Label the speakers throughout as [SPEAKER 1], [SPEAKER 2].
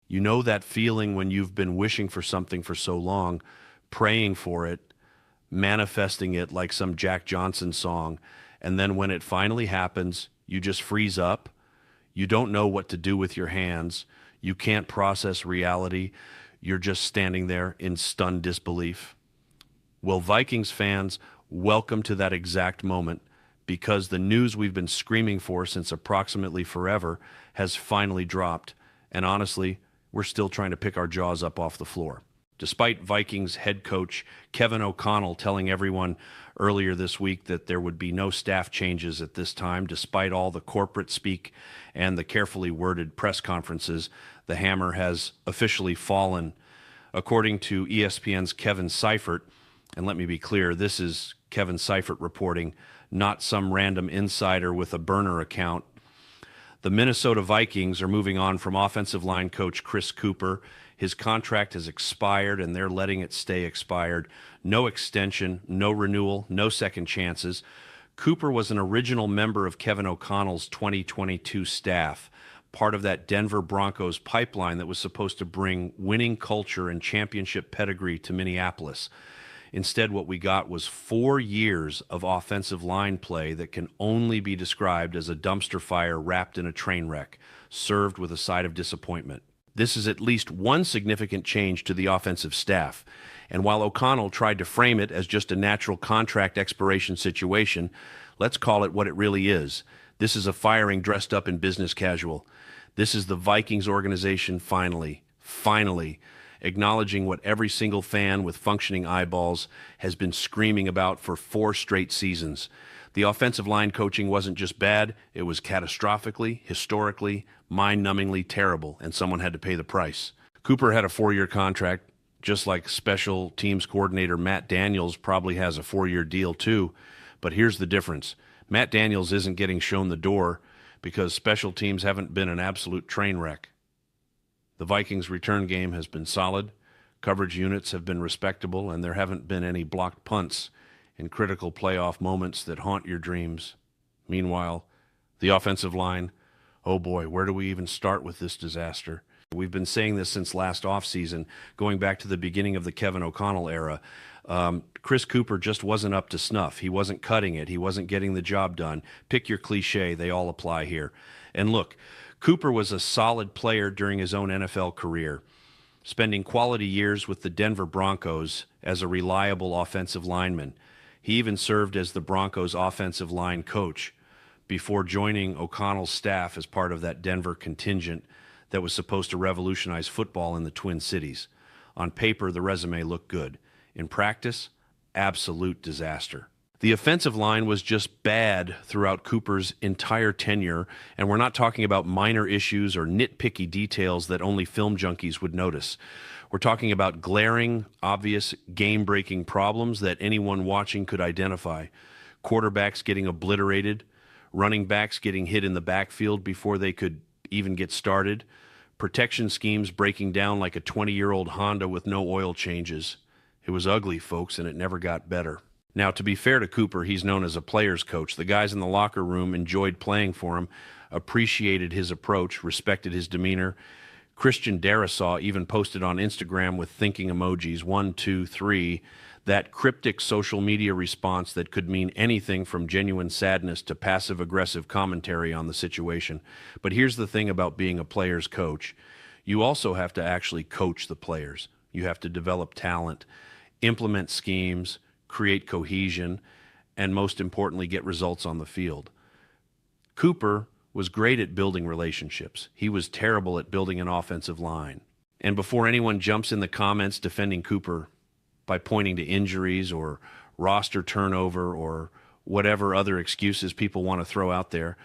[SPEAKER 1] You know that feeling when you've been wishing for something for so long, praying for it, manifesting it like some Jack Johnson song, and then when it finally happens, you just freeze up. You don't know what to do with your hands. You can't process reality. You're just standing there in stunned disbelief. Well, Vikings fans, welcome to that exact moment, because the news we've been screaming for since approximately forever has finally dropped. And honestly, we're still trying to pick our jaws up off the floor. Despite Vikings head coach Kevin O'Connell telling everyone earlier this week that there would be no staff changes at this time, despite all the corporate speak and the carefully worded press conferences, the hammer has officially fallen. According to ESPN's Kevin Seifert, and let me be clear, this is Kevin Seifert reporting, not some random insider with a burner account. The Minnesota Vikings are moving on from offensive line coach Chris Kuper. His contract has expired, and they're letting it stay expired. No extension, no renewal, no second chances. Kuper was an original member of Kevin O'Connell's 2022 staff, part of that Denver Broncos pipeline that was supposed to bring winning culture and championship pedigree to Minneapolis. Instead, what we got was 4 years of offensive line play that can only be described as a dumpster fire wrapped in a train wreck, served with a side of disappointment. This is at least one significant change to the offensive staff. And while O'Connell tried to frame it as just a natural contract expiration situation, let's call it what it really is. This is a firing dressed up in business casual. This is the Vikings organization finally acknowledging what every single fan with functioning eyeballs has been screaming about for 4 straight seasons. The offensive line coaching wasn't just bad, it was catastrophically, historically, mind-numbingly terrible, and someone had to pay the price. Kuper had a 4-year contract, just like special teams coordinator Matt Daniels probably has a 4-year deal too. But here's the difference. Matt Daniels isn't getting shown the door because special teams haven't been an absolute train wreck. The Vikings' return game has been solid, coverage units have been respectable, and there haven't been any blocked punts in critical playoff moments that haunt your dreams. Meanwhile, the offensive line, oh boy, where do we even start with this disaster? We've been saying this since last offseason, going back to the beginning of the Kevin O'Connell era. Chris Kuper just wasn't up to snuff. He wasn't cutting it. He wasn't getting the job done. Pick your cliche. They all apply here. And look, Kuper was a solid player during his own NFL career, spending quality years with the Denver Broncos as a reliable offensive lineman. He even served as the Broncos' offensive line coach before joining O'Connell's staff as part of that Denver contingent that was supposed to revolutionize football in the Twin Cities. On paper, the resume looked good. In practice, absolute disaster. The offensive line was just bad throughout Kuper's entire tenure, and we're not talking about minor issues or nitpicky details that only film junkies would notice. We're talking about glaring, obvious, game-breaking problems that anyone watching could identify. Quarterbacks getting obliterated, running backs getting hit in the backfield before they could even get started, protection schemes breaking down like a 20-year-old Honda with no oil changes. It was ugly, folks, and it never got better. Now, to be fair to Kuper, he's known as a player's coach. The guys in the locker room enjoyed playing for him, appreciated his approach, respected his demeanor. Christian Darrisaw even posted on Instagram with thinking emojis, 1, 2, 3, that cryptic social media response that could mean anything from genuine sadness to passive-aggressive commentary on the situation. But here's the thing about being a player's coach. You also have to actually coach the players. You have to develop talent, implement schemes, create cohesion, and most importantly, get results on the field. Kuper was great at building relationships. He was terrible at building an offensive line. And before anyone jumps in the comments defending Kuper by pointing to injuries or roster turnover or whatever other excuses people want to throw out there,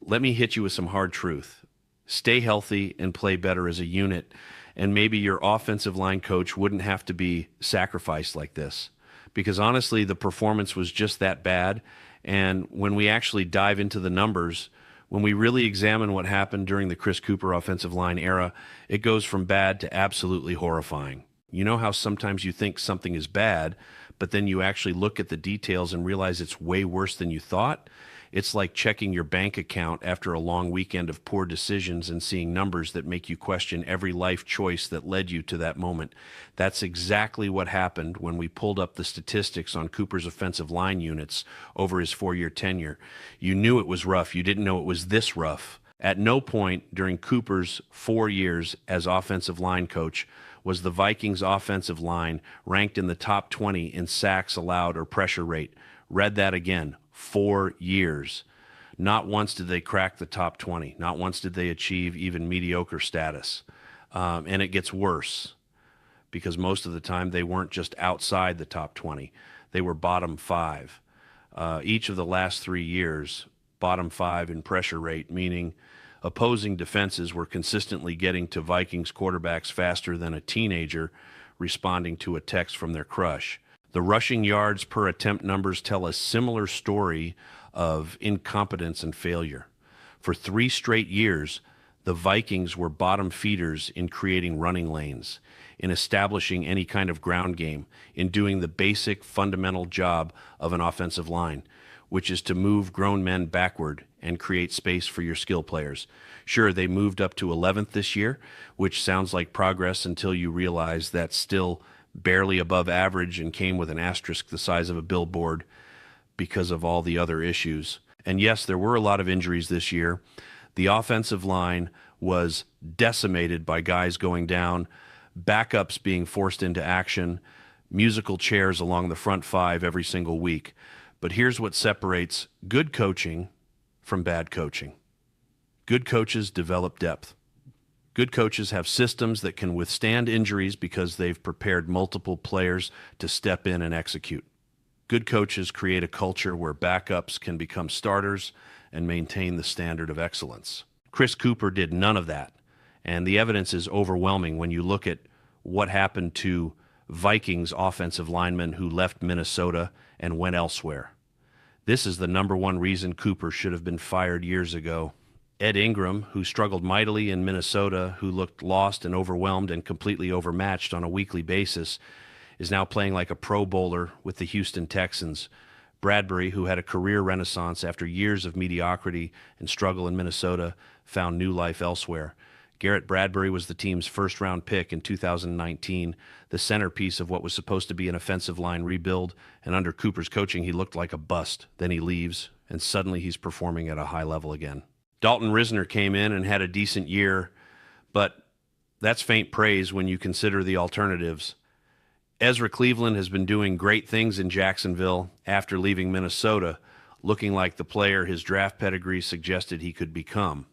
[SPEAKER 1] let me hit you with some hard truth. Stay healthy and play better as a unit, and maybe your offensive line coach wouldn't have to be sacrificed like this. Because honestly, the performance was just that bad. And when we actually dive into the numbers, when we really examine what happened during the Chris Kuper offensive line era, it goes from bad to absolutely horrifying. You know how sometimes you think something is bad, but then you actually look at the details and realize it's way worse than you thought? It's like checking your bank account after a long weekend of poor decisions and seeing numbers that make you question every life choice that led you to that moment. That's exactly what happened when we pulled up the statistics on Kuper's offensive line units over his 4-year tenure. You knew it was rough. You didn't know it was this rough. At no point during Kuper's 4 years as offensive line coach was the Vikings' offensive line ranked in the top 20 in sacks allowed or pressure rate. Read that again. 4 years. Not once did they crack the top 20. Not once did they achieve even mediocre status. And it gets worse because most of the time they weren't just outside the top 20. They were bottom 5. Each of the last 3 years, bottom 5 in pressure rate, meaning opposing defenses were consistently getting to Vikings quarterbacks faster than a teenager responding to a text from their crush. The rushing yards per attempt numbers tell a similar story of incompetence and failure. For 3 straight years, the Vikings were bottom feeders in creating running lanes, in establishing any kind of ground game, in doing the basic fundamental job of an offensive line, which is to move grown men backward and create space for your skill players. Sure, they moved up to 11th this year, which sounds like progress until you realize that's still barely above average and came with an asterisk the size of a billboard because of all the other issues. And yes, there were a lot of injuries this year. The offensive line was decimated by guys going down, backups being forced into action, musical chairs along the front 5 every single week. But here's what separates good coaching from bad coaching. Good coaches develop depth. Good coaches have systems that can withstand injuries because they've prepared multiple players to step in and execute. Good coaches create a culture where backups can become starters and maintain the standard of excellence. Chris Kuper did none of that, and the evidence is overwhelming when you look at what happened to Vikings offensive linemen who left Minnesota and went elsewhere. This is the number one reason Kuper should have been fired years ago. Ed Ingram, who struggled mightily in Minnesota, who looked lost and overwhelmed and completely overmatched on a weekly basis, is now playing like a Pro Bowler with the Houston Texans. Bradbury, who had a career renaissance after years of mediocrity and struggle in Minnesota, found new life elsewhere. Garrett Bradbury was the team's first-round pick in 2019, the centerpiece of what was supposed to be an offensive line rebuild, and under Kuper's coaching, he looked like a bust. Then he leaves, and suddenly he's performing at a high level again. Dalton Risner came in and had a decent year, but that's faint praise when you consider the alternatives. Ezra Cleveland has been doing great things in Jacksonville after leaving Minnesota, looking like the player his draft pedigree suggested he could become.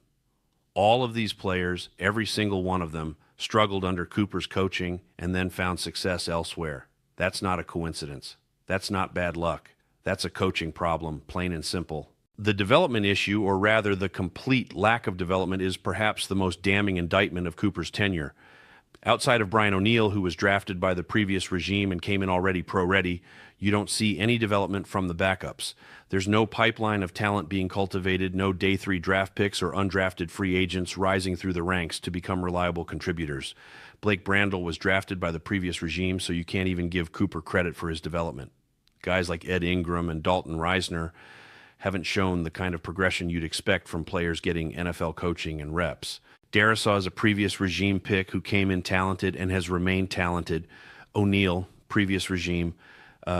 [SPEAKER 1] All of these players, every single one of them, struggled under Kuper's coaching and then found success elsewhere. That's not a coincidence. That's not bad luck. That's a coaching problem, plain and simple. The development issue, or rather the complete lack of development, is perhaps the most damning indictment of Kuper's tenure. Outside of Brian O'Neill, who was drafted by the previous regime and came in already pro-ready, you don't see any development from the backups. There's no pipeline of talent being cultivated, no day 3 draft picks or undrafted free agents rising through the ranks to become reliable contributors. Blake Brandel was drafted by the previous regime, so you can't even give Kuper credit for his development. Guys like Ed Ingram and Dalton Risner haven't shown the kind of progression you'd expect from players getting NFL coaching and reps. Darrisaw is a previous regime pick who came in talented and has remained talented. O'Neill, previous regime.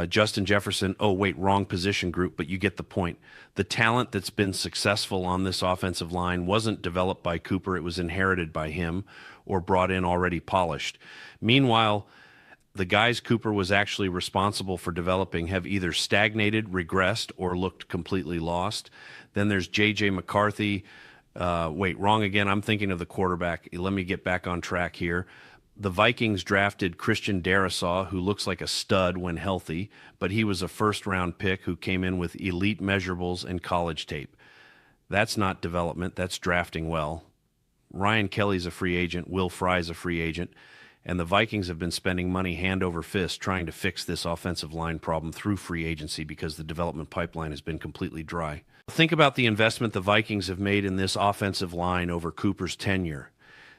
[SPEAKER 1] Justin Jefferson, wrong position group, but you get the point. The talent that's been successful on this offensive line wasn't developed by Kuper. It was inherited by him or brought in already polished. Meanwhile, the guys Kuper was actually responsible for developing have either stagnated, regressed, or looked completely lost. Then there's J.J. McCarthy. Wrong again. I'm thinking of the quarterback. Let me get back on track here. The Vikings drafted Christian Darrisaw, who looks like a stud when healthy, but he was a first-round pick who came in with elite measurables and college tape. That's not development. That's drafting well. Ryan Kelly's a free agent. Will Fry's a free agent. And the Vikings have been spending money hand over fist trying to fix this offensive line problem through free agency because the development pipeline has been completely dry. Think about the investment the Vikings have made in this offensive line over Kuper's tenure.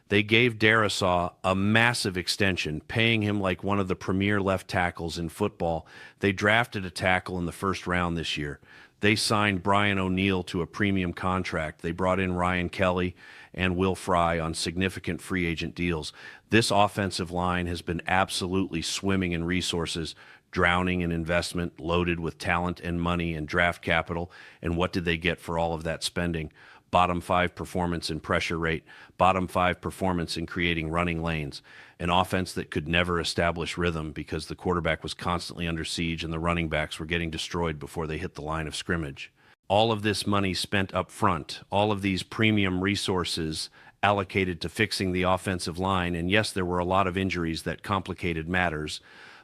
[SPEAKER 1] They gave Darrisaw a massive extension, paying him like one of the premier left tackles in football. They drafted a tackle in the first round this year. They signed Brian O'Neill to a premium contract. They brought in Ryan Kelly and Will Fry on significant free agent deals. This offensive line has been absolutely swimming in resources, drowning in investment, loaded with talent and money and draft capital. And what did they get for all of that spending? Bottom 5 performance in pressure rate, bottom 5 performance in creating running lanes, an offense that could never establish rhythm because the quarterback was constantly under siege and the running backs were getting destroyed before they hit the line of scrimmage. All of this money spent up front, all of these premium resources allocated to fixing the offensive line, and yes, there were a lot of injuries that complicated matters,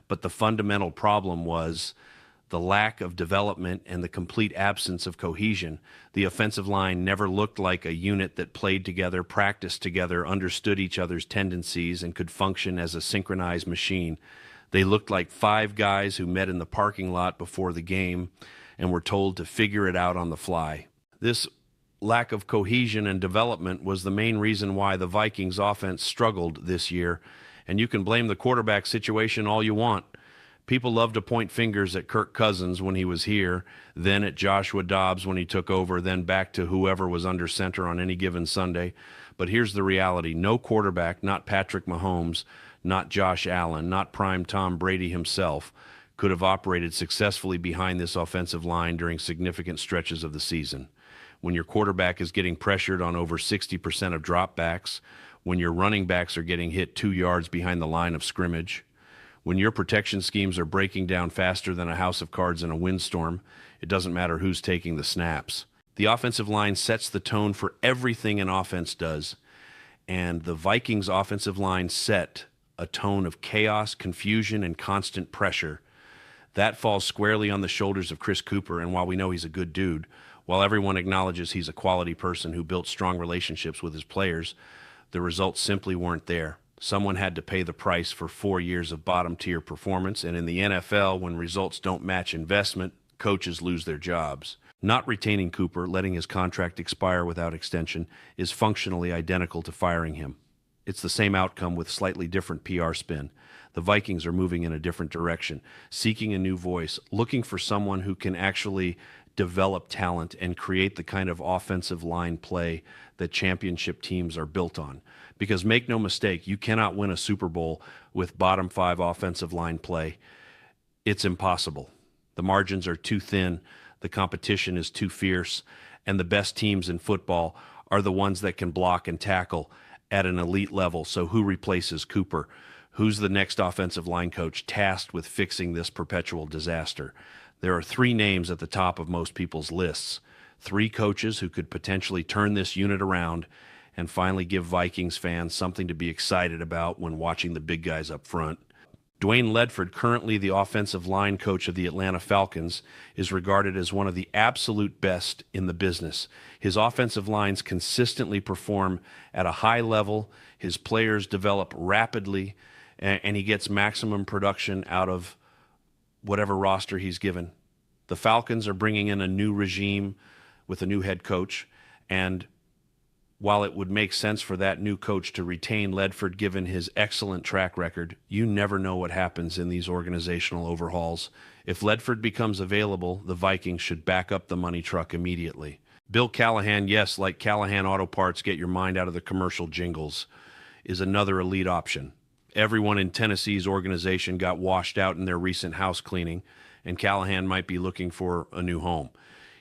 [SPEAKER 1] but the fundamental problem was the lack of development and the complete absence of cohesion. The offensive line never looked like a unit that played together, practiced together, understood each other's tendencies, and could function as a synchronized machine. They looked like 5 guys who met in the parking lot before the game and were told to figure it out on the fly. This lack of cohesion and development was the main reason why the Vikings offense struggled this year, and you can blame the quarterback situation all you want. People love to point fingers at Kirk Cousins when he was here, then at Joshua Dobbs when he took over, then back to whoever was under center on any given Sunday. But here's the reality. No quarterback, not Patrick Mahomes, not Josh Allen, not prime Tom Brady himself, could have operated successfully behind this offensive line during significant stretches of the season. When your quarterback is getting pressured on over 60% of dropbacks, when your running backs are getting hit 2 yards behind the line of scrimmage, when your protection schemes are breaking down faster than a house of cards in a windstorm, it doesn't matter who's taking the snaps. The offensive line sets the tone for everything an offense does, and the Vikings offensive line set a tone of chaos, confusion, and constant pressure. That falls squarely on the shoulders of Chris Kuper, and while we know he's a good dude, while everyone acknowledges he's a quality person who built strong relationships with his players, the results simply weren't there. Someone had to pay the price for 4 years of bottom-tier performance, and in the NFL, when results don't match investment, coaches lose their jobs. Not retaining Kuper, letting his contract expire without extension, is functionally identical to firing him. It's the same outcome with slightly different PR spin. The Vikings are moving in a different direction, seeking a new voice, looking for someone who can actually develop talent and create the kind of offensive line play that championship teams are built on. Because make no mistake, you cannot win a Super Bowl with bottom 5 offensive line play. It's impossible. The margins are too thin, the competition is too fierce, and the best teams in football are the ones that can block and tackle at an elite level. So who replaces Kuper? Who's the next offensive line coach tasked with fixing this perpetual disaster? There are 3 names at the top of most people's lists. 3 coaches who could potentially turn this unit around and finally give Vikings fans something to be excited about when watching the big guys up front. Dwayne Ledford, currently the offensive line coach of the Atlanta Falcons, is regarded as one of the absolute best in the business. His offensive lines consistently perform at a high level. His players develop rapidly, and he gets maximum production out of whatever roster he's given. The Falcons are bringing in a new regime with a new head coach, and while it would make sense for that new coach to retain Ledford given his excellent track record, you never know what happens in these organizational overhauls. If Ledford becomes available, the Vikings should back up the money truck immediately. Bill Callahan, yes, like Callahan Auto Parts, get your mind out of the commercial jingles, is another elite option. Everyone in Tennessee's organization got washed out in their recent house cleaning, and Callahan might be looking for a new home.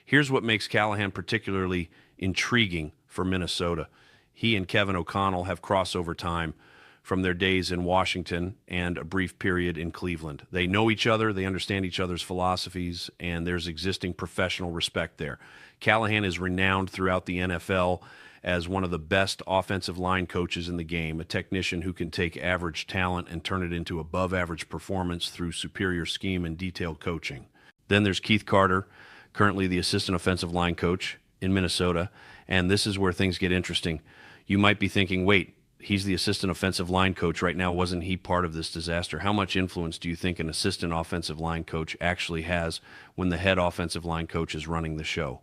[SPEAKER 1] Here's what makes Callahan particularly intriguing for Minnesota. He and Kevin O'Connell have crossover time from their days in Washington and a brief period in Cleveland. They know each other, they understand each other's philosophies, and there's existing professional respect there. Callahan is renowned throughout the NFL as one of the best offensive line coaches in the game, a technician who can take average talent and turn it into above-average performance through superior scheme and detailed coaching. Then there's Keith Carter, currently the assistant offensive line coach in Minnesota, and this is where things get interesting. You might be thinking, wait, he's the assistant offensive line coach right now. Wasn't he part of this disaster? How much influence do you think an assistant offensive line coach actually has when the head offensive line coach is running the show?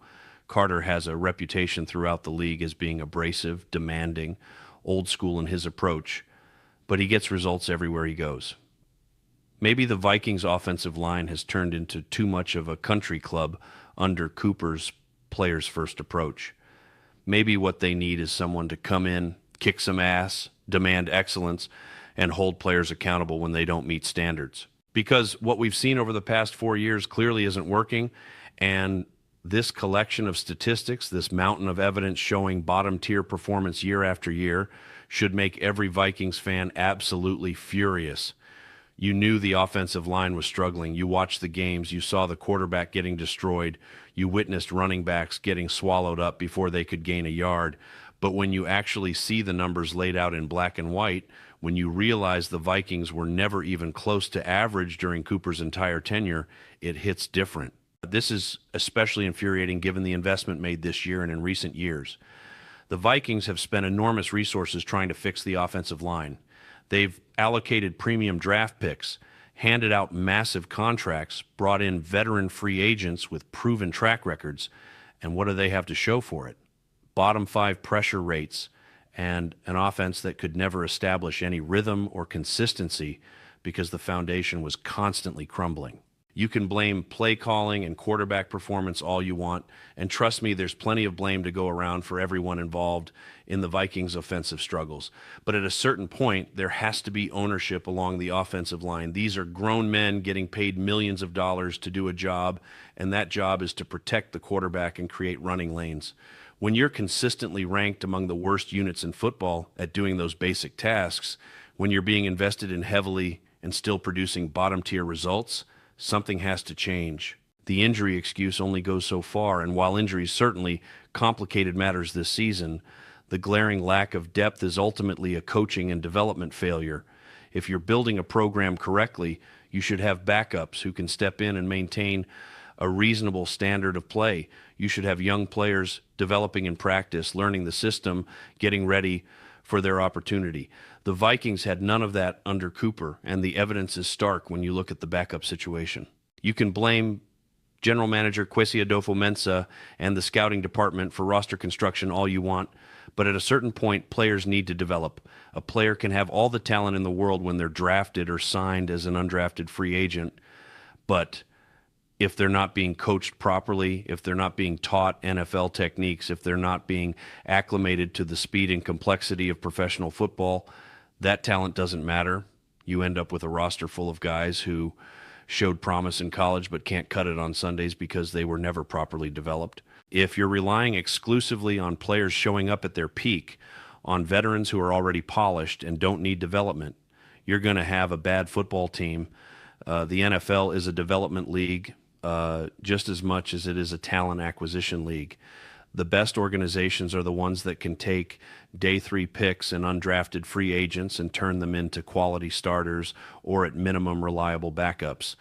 [SPEAKER 1] Carter has a reputation throughout the league as being abrasive, demanding, old school in his approach, but he gets results everywhere he goes. Maybe the Vikings offensive line has turned into too much of a country club under Kuper's players first approach. Maybe what they need is someone to come in, kick some ass, demand excellence, and hold players accountable when they don't meet standards. Because what we've seen over the past 4 years clearly isn't working, and this collection of statistics, this mountain of evidence showing bottom-tier performance year after year, should make every Vikings fan absolutely furious. You knew the offensive line was struggling. You watched the games. You saw the quarterback getting destroyed. You witnessed running backs getting swallowed up before they could gain a yard. But when you actually see the numbers laid out in black and white, when you realize the Vikings were never even close to average during Kuper's entire tenure, it hits different. This is especially infuriating given the investment made this year and in recent years. The Vikings have spent enormous resources trying to fix the offensive line. They've allocated premium draft picks, handed out massive contracts, brought in veteran free agents with proven track records, and what do they have to show for it? Bottom 5 pressure rates and an offense that could never establish any rhythm or consistency because the foundation was constantly crumbling. You can blame play calling and quarterback performance all you want, and trust me, there's plenty of blame to go around for everyone involved in the Vikings' offensive struggles. But at a certain point, there has to be ownership along the offensive line. These are grown men getting paid millions of dollars to do a job, and that job is to protect the quarterback and create running lanes. When you're consistently ranked among the worst units in football at doing those basic tasks, when you're being invested in heavily and still producing bottom-tier results, something has to change. The injury excuse only goes so far, and while injuries certainly complicated matters this season, the glaring lack of depth is ultimately a coaching and development failure. If you're building a program correctly, you should have backups who can step in and maintain a reasonable standard of play. You should have young players developing in practice, learning the system, getting ready for their opportunity. The Vikings had none of that under Kuper, and the evidence is stark when you look at the backup situation. You can blame General Manager Kwesi Adolfo-Mensah and the scouting department for roster construction all you want, but at a certain point, players need to develop. A player can have all the talent in the world when they're drafted or signed as an undrafted free agent, but if they're not being coached properly, if they're not being taught NFL techniques, if they're not being acclimated to the speed and complexity of professional football, that talent doesn't matter. You end up with a roster full of guys who showed promise in college but can't cut it on Sundays because they were never properly developed. If you're relying exclusively on players showing up at their peak, on veterans who are already polished and don't need development, you're going to have a bad football team. The NFL is a development league just as much as it is a talent acquisition league. The best organizations are the ones that can take day 3 picks and undrafted free agents and turn them into quality starters or at minimum reliable backups.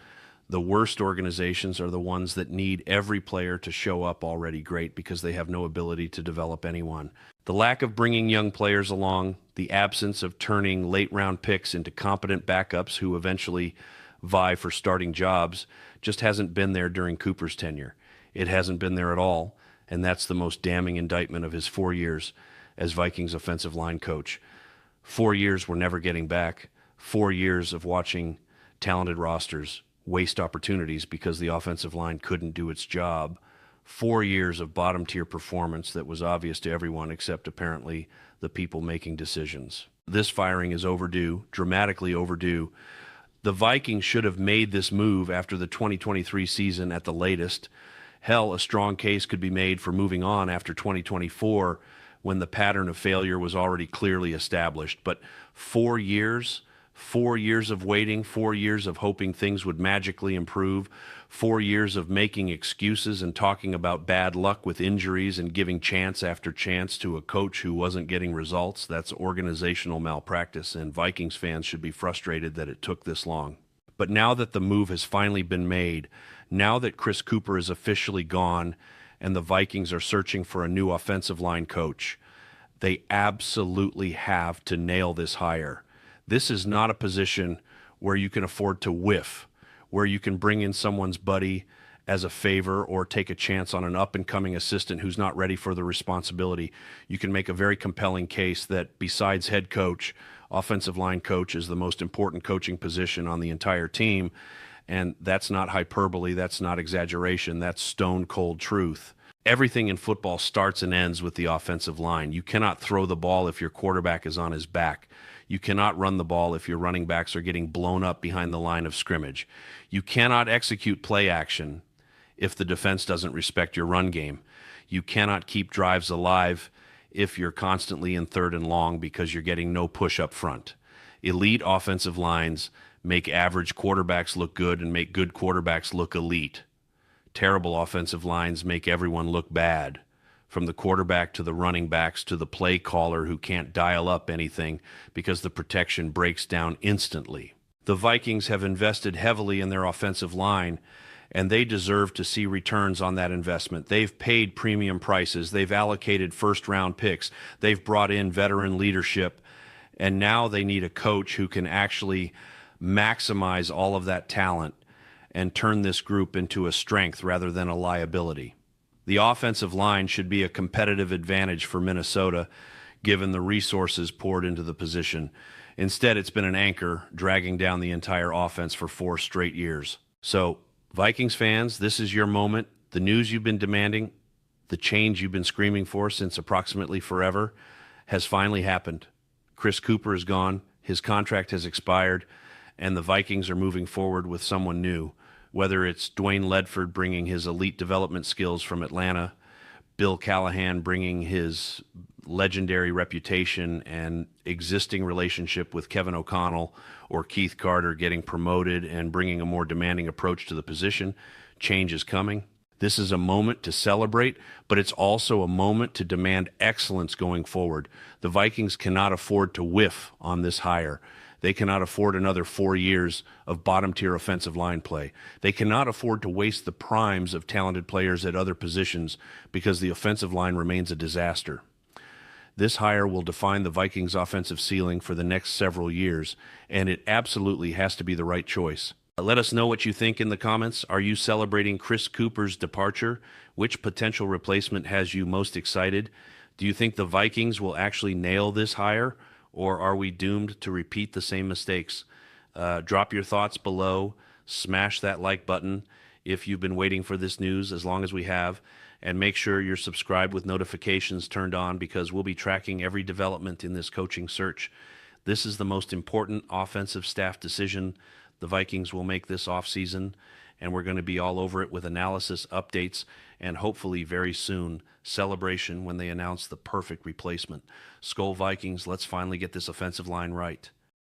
[SPEAKER 1] The worst organizations are the ones that need every player to show up already great because they have no ability to develop anyone. The lack of bringing young players along, the absence of turning late-round picks into competent backups who eventually vie for starting jobs just hasn't been there during Kuper's tenure. It hasn't been there at all, and that's the most damning indictment of his 4 years as Vikings offensive line coach. 4 years we're never getting back. 4 years of watching talented rosters waste opportunities because the offensive line couldn't do its job. 4 years of bottom-tier performance that was obvious to everyone except apparently the people making decisions. This firing is overdue, dramatically overdue. The Vikings should have made this move after the 2023 season at the latest. Hell, a strong case could be made for moving on after 2024 when the pattern of failure was already clearly established. But 4 years, 4 years of waiting, 4 years of hoping things would magically improve, 4 years of making excuses and talking about bad luck with injuries and giving chance after chance to a coach who wasn't getting results. That's organizational malpractice, and Vikings fans should be frustrated that it took this long. But now that the move has finally been made, now that Chris Kuper is officially gone and the Vikings are searching for a new offensive line coach, they absolutely have to nail this hire. This is not a position where you can afford to whiff, where you can bring in someone's buddy as a favor or take a chance on an up-and-coming assistant who's not ready for the responsibility. You can make a very compelling case that besides head coach, offensive line coach is the most important coaching position on the entire team, And that's not hyperbole, that's not exaggeration, that's stone cold truth. Everything in football starts and ends with the offensive line. You cannot throw the ball if your quarterback is on his back. You cannot run the ball if your running backs are getting blown up behind the line of scrimmage. You cannot execute play action if the defense doesn't respect your run game. You cannot keep drives alive if you're constantly in third and long because you're getting no push up front. Elite offensive lines make average quarterbacks look good and make good quarterbacks look elite. Terrible offensive lines make everyone look bad, from the quarterback to the running backs to the play caller who can't dial up anything because the protection breaks down instantly. The Vikings have invested heavily in their offensive line, and they deserve to see returns on that investment. They've paid premium prices. They've allocated first-round picks. They've brought in veteran leadership, and now they need a coach who can actually maximize all of that talent and turn this group into a strength rather than a liability. The offensive line should be a competitive advantage for Minnesota, given the resources poured into the position. Instead, it's been an anchor dragging down the entire offense for 4 straight years. So, Vikings fans, this is your moment. The news you've been demanding, the change you've been screaming for since approximately forever, has finally happened. Chris Kuper is gone, his contract has expired, and the Vikings are moving forward with someone new. Whether it's Dwayne Ledford bringing his elite development skills from Atlanta, Bill Callahan bringing his legendary reputation and existing relationship with Kevin O'Connell, or Keith Carter getting promoted and bringing a more demanding approach to the position, change is coming. This is a moment to celebrate, but it's also a moment to demand excellence going forward. The Vikings cannot afford to whiff on this hire. They cannot afford another 4 years of bottom-tier offensive line play. They cannot afford to waste the primes of talented players at other positions because the offensive line remains a disaster. This hire will define the Vikings' offensive ceiling for the next several years, and it absolutely has to be the right choice. Let us know what you think in the comments. Are you celebrating Chris Kuper's departure? Which potential replacement has you most excited? Do you think the Vikings will actually nail this hire? Or are we doomed to repeat the same mistakes? Drop your thoughts below. Smash that like button if you've been waiting for this news as long as we have. And make sure you're subscribed with notifications turned on because we'll be tracking every development in this coaching search. This is the most important offensive staff decision the Vikings will make this offseason, and we're going to be all over it with analysis, updates, and hopefully very soon celebration when they announce the perfect replacement. Skol Vikings, let's finally get this offensive line right.